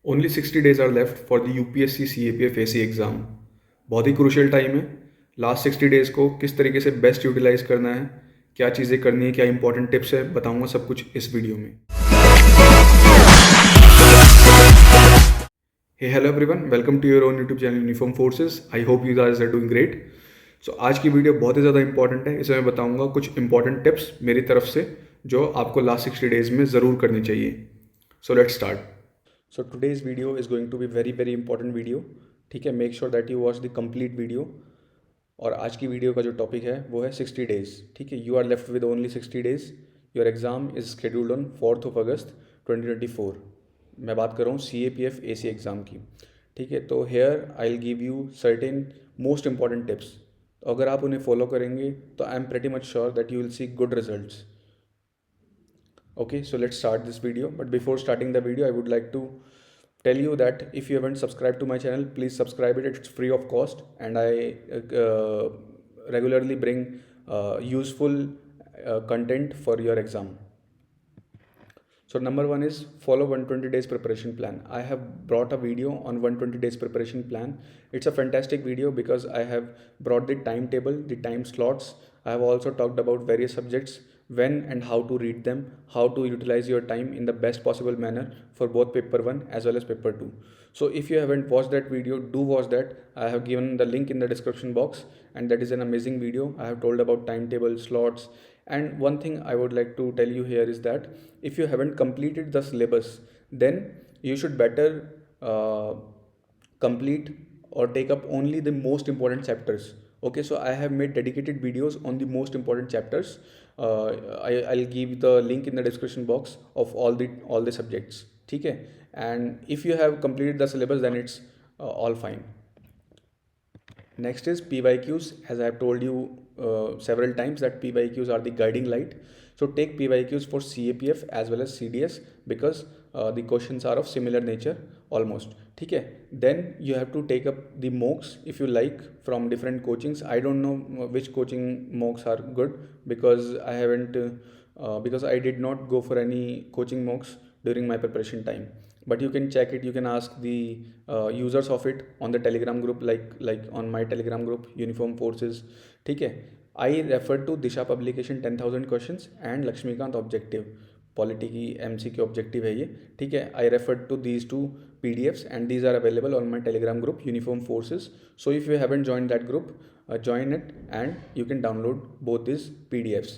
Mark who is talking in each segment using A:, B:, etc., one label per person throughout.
A: Only 60 days are left for the UPSC CAPF AC exam. बहुत ही crucial time है। Last 60 days को किस तरीके से बेस्ट यूटिलाइज करना है, क्या चीज़ें करनी है, क्या इंपॉर्टेंट टिप्स है, बताऊंगा सब कुछ इस वीडियो में। Hey hello everyone, welcome to your own YouTube channel Uniform Forces. I hope you guys are doing great. So आज की वीडियो बहुत ही ज़्यादा इंपॉर्टेंट है। इसमें मैं बताऊंगा कुछ इंपॉर्टेंट टिप्स मेरी तरफ से जो आपको लास्ट 60 days में ज़रूर करनी चाहिए। So let's start. So today's video is going to be very very important video. ठीक है, make sure that you watch the complete video. और आज की वीडियो का जो टॉपिक है वो है 60 days। ठीक है, you are left with only 60 days। Your exam is scheduled on 4th of August 2024। मैं बात कर रहा हूँ CAPF AC एग्ज़ाम की। ठीक है, तो here I will give you certain most important tips. तो अगर आप उन्हें फॉलो करेंगे तो I am pretty much sure that you will see good results. Okay, so let's start this video. But before starting the video, I would like to tell you that if you haven't subscribed to my channel, please subscribe it. It's free of cost, and I regularly bring useful content for your exam. So number one is follow 120 days preparation plan. I have brought a video on 120 days preparation plan. It's a fantastic video because I have brought the timetable, the time slots. I have also talked about various subjects, when and how to read them, how to utilize your time in the best possible manner for both paper 1 as well as paper 2. So if you haven't watched that video, do watch that. I have given the link in the description box, and that is an amazing video. I have told about timetable, slots, and one thing I would like to tell you here is that if you haven't completed the syllabus, then you should better complete or take up only the most important chapters. Okay, so I have made dedicated videos on the most important chapters. I'll give the link in the description box of all the subjects. Okay, and if you have completed the syllabus, then it's all fine. Next is PYQs. As I have told you several times that PYQs are the guiding light. So take PYQs for CAPF as well as CDS because the questions are of similar nature almost. ठीक है, then you have to take up the mocks if you like from different coachings. I don't know which coaching mocks are good because I haven't because I did not go for any coaching mocks during my preparation time, but you can check it. You can ask the users of it on the telegram group, like on my telegram group uniform forces. ठीक है, I referred to Disha publication 10,000 questions and Laxmikanth objective polity की MCQ objective है ये। ठीक है, I referred to these two PDFs and these are available on my telegram group uniform forces. So if you haven't joined that group, join it and you can download both these PDFs.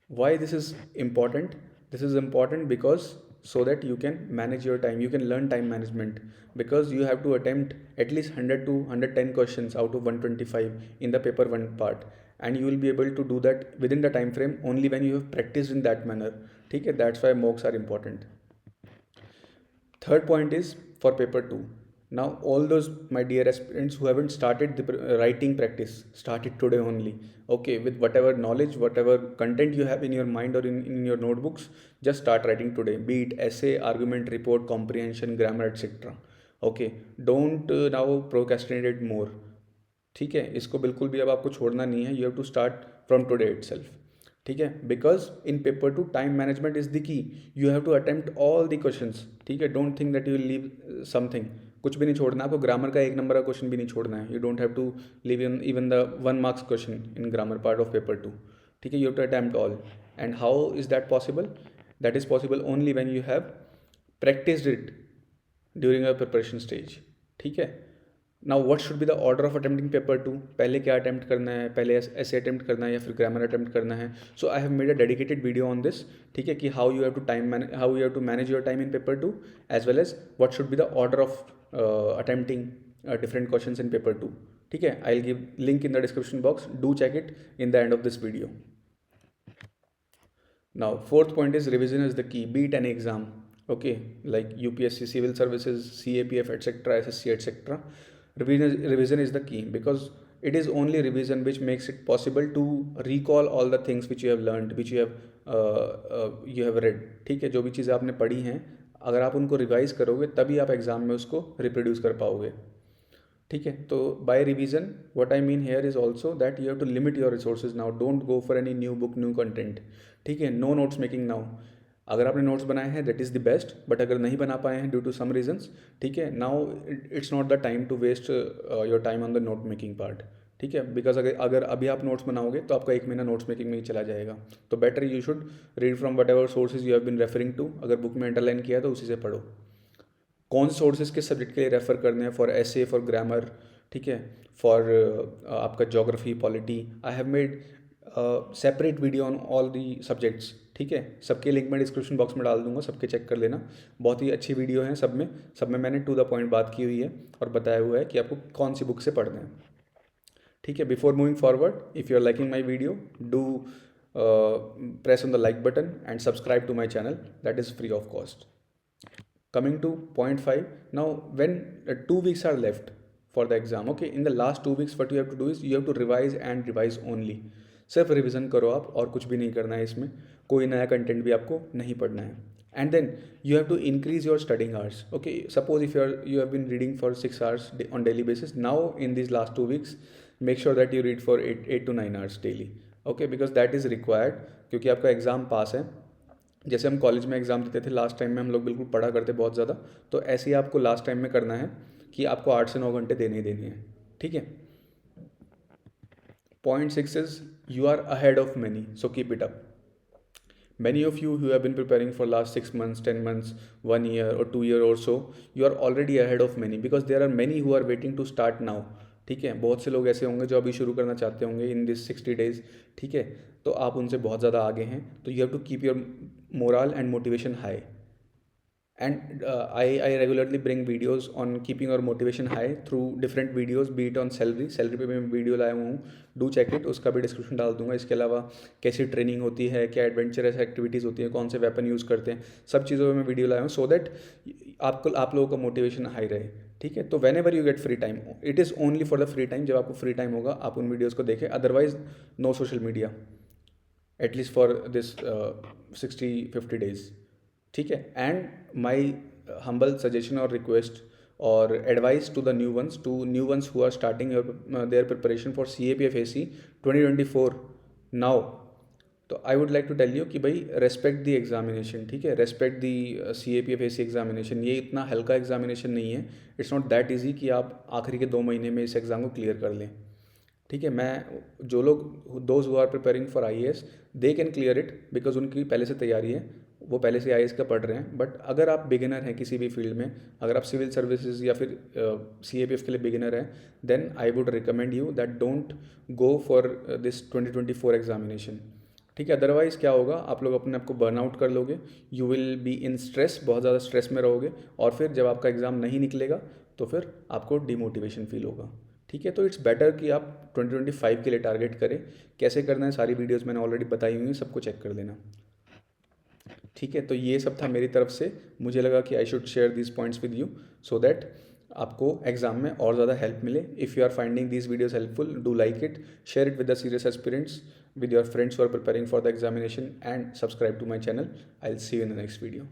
A: Why this is important? This is important because so that you can manage your time, you can learn time management, because you have to attempt at least 100 to 110 questions out of 125 in the paper 1 part, and you will be able to do that within the time frame only when you have practiced in that manner. Okay, that's why mocks are important. Third point is for paper 2. Now, all those my dear aspirants who haven't started the writing practice, start it today only. Okay, with whatever knowledge, whatever content you have in your mind or in your notebooks, just start writing today. Be it essay, argument, report, comprehension, grammar, etc. Okay, don't now procrastinate it more. ठीक है, इसको बिल्कुल भी अब आपको छोड़ना नहीं है. You have to start from today itself. ठीक है, because in paper to time management is the key. You have to attempt all the questions. ठीक है, don't think that you will leave something. कुछ भी नहीं छोड़ना आपको. ग्रामर का 1 नंबर का क्वेश्चन भी नहीं छोड़ना है. You don't have to leave in even the 1 marks question in grammar part of paper 2. ठीक है, you have to attempt all. And how is that possible? That is possible only when you have practised it during a preparation stage. ठीक है, now what should be the order of attempting paper 2? पहले क्या attempt करना है? पहले ऐसे attempt करना है या फिर ग्रामर अटेम्प्ट करना है? So I have made a dedicated video on this. ठीक है, कि how you have to manage your time in paper 2 as well as what should be the order of attempting different questions in paper 2. ठीक है, I will give link in the description box. Do check it in the end of this video. Now, fourth point is revision is the key. Be it any exam, okay, like UPSC, civil services, CAPF, etc., SSC, etc. Revision is the key because it is only revision which makes it possible to recall all the things which you have learned, which you have read. ठीक है, जो भी चीज़ें आपने पढ़ी हैं, अगर आप उनको रिवाइज करोगे तभी आप एग्जाम में उसको रिप्रोड्यूस कर पाओगे. ठीक है, तो by revision what I mean here is also that you have to limit your resources now. Don't go for any new book, new content. ठीक है, नो नोट्स मेकिंग नाउ. अगर आपने नोट्स बनाए हैं that is the best, but अगर नहीं बना पाए हैं ड्यू टू सम रीजंस, ठीक है, now it's not the time to waste your time on the note making part, ठीक है, बिकॉज अगर अगर अभी आप नोट्स बनाओगे तो आपका 1 महीना नोट्स मेकिंग में ही चला जाएगा। तो better you should read from whatever sources you have been referring to. अगर बुक में अंडरलाइन किया तो उसी से पढ़ो। कौन से सोर्सेज किस सब्जेक्ट के लिए रेफर करने हैं, फॉर एसे, फॉर ग्रामर, ठीक है, फॉर आपका geography, polity. I have made separate video on all the subjects, ठीक है, सबके लिंक मैं डिस्क्रिप्शन बॉक्स में डाल दूंगा, सबके चेक कर लेना। बहुत ही अच्छी वीडियो हैं, सब में मैंने टू द पॉइंट बात की हुई है और बताया हुआ है कि आपको कौन सी बुक से पढ़ना है, ठीक है। Before moving forward, if you are liking my video, do press on the like button and subscribe to my channel, that is free of cost. Coming to point 5, now when 2 weeks are left for the exam, okay, in the last 2 weeks what you have to do is you have to revise and revise only. सिर्फ revision करो आप, और कुछ भी नहीं करना है इसमें, कोई नया कंटेंट भी आपको नहीं पढ़ना है। And then you have to increase your studying hours, okay. Suppose if you have been reading for 6 hours on daily basis, now in this last 2 weeks make sure that you read for 8 to 9 hours daily, okay, because that is required, क्योंकि आपका exam pass है। जैसे हम college में exam देते थे last time में, हम लोग बिल्कुल पढ़ा करते बहुत ज़्यादा, तो ऐसे ही आपको लास्ट टाइम में करना है कि आपको 8 से 9 घंटे देने ही देने हैं, ठीक है। Point 6 is you are ahead of many, so keep it up. Many of you who have been preparing for last 6 months, 10 months, 1 year or 2 year or so, you are already ahead of many, because there are many who are waiting to start now, ठीक है। बहुत से लोग ऐसे होंगे जो अभी शुरू करना चाहते होंगे इन दिस 60 days, ठीक है, तो आप उनसे बहुत ज़्यादा आगे हैं। तो you have to keep your moral and motivation high, and I regularly bring videos on keeping your motivation high through different videos, be it on salary पे मैं वीडियो लाया हुआ हूँ, डू चेक इट, उसका भी डिस्क्रिप्शन डाल दूंगा। इसके अलावा कैसी ट्रेनिंग होती है, क्या एडवेंचरस एक्टिविटीज़ होती है, कौन से वेपन यूज़ करते हैं, सब चीज़ों पे मैं वीडियो लाया हूँ, सो दैट आप लोगों का मोटिवेशन हाई रहे, ठीक है। तो when ever you get free time, it is only for the free time, जब आपको फ्री टाइम होगा आप उन वीडियोज़ को देखें, otherwise no social media at least for this 60-50 days, ठीक है। And my humble suggestion or request or advice to the new ones who are starting their preparation for CAPFAC 2024 now, तो I would like to tell you कि भाई respect दी examination, ठीक है, respect दी CAPFAC examination. ये इतना हल्का examination नहीं है, इट्स नॉट दैट ईजी कि आप आखिरी के 2 महीने में इस एग्ज़ाम को क्लियर कर लें, ठीक है। मैं जो लोग those who are preparing for IAS, they can clear it, because उनकी पहले से तैयारी है, वो पहले से IAS का पढ़ रहे हैं। बट अगर आप बिगिनर हैं किसी भी फील्ड में, अगर आप सिविल सर्विसेज या फिर CAPF के लिए बिगिनर हैं, then I would recommend you that don't go for this 2024 examination, ठीक है। अदरवाइज़ क्या होगा, आप लोग अपने आप को बर्नआउट कर लोगे, you will be in stress, बहुत ज़्यादा स्ट्रेस में रहोगे, और फिर जब आपका एग्ज़ाम नहीं निकलेगा तो फिर आपको डिमोटिवेशन फील होगा, ठीक है। तो इट्स बेटर कि आप 2025 के लिए टारगेट करें। कैसे करना है सारी वीडियोस मैंने ऑलरेडी बताई हुई हैं, सबको चेक कर लेना, ठीक है। तो ये सब था मेरी तरफ से, मुझे लगा कि I should share this points with you so that आपको एग्जाम में और ज़्यादा हेल्प मिले। If you are finding these videos helpful, do like it, share it with the serious aspirants, with your friends who are preparing for the examination, and subscribe to my channel. I'll see you in the next video.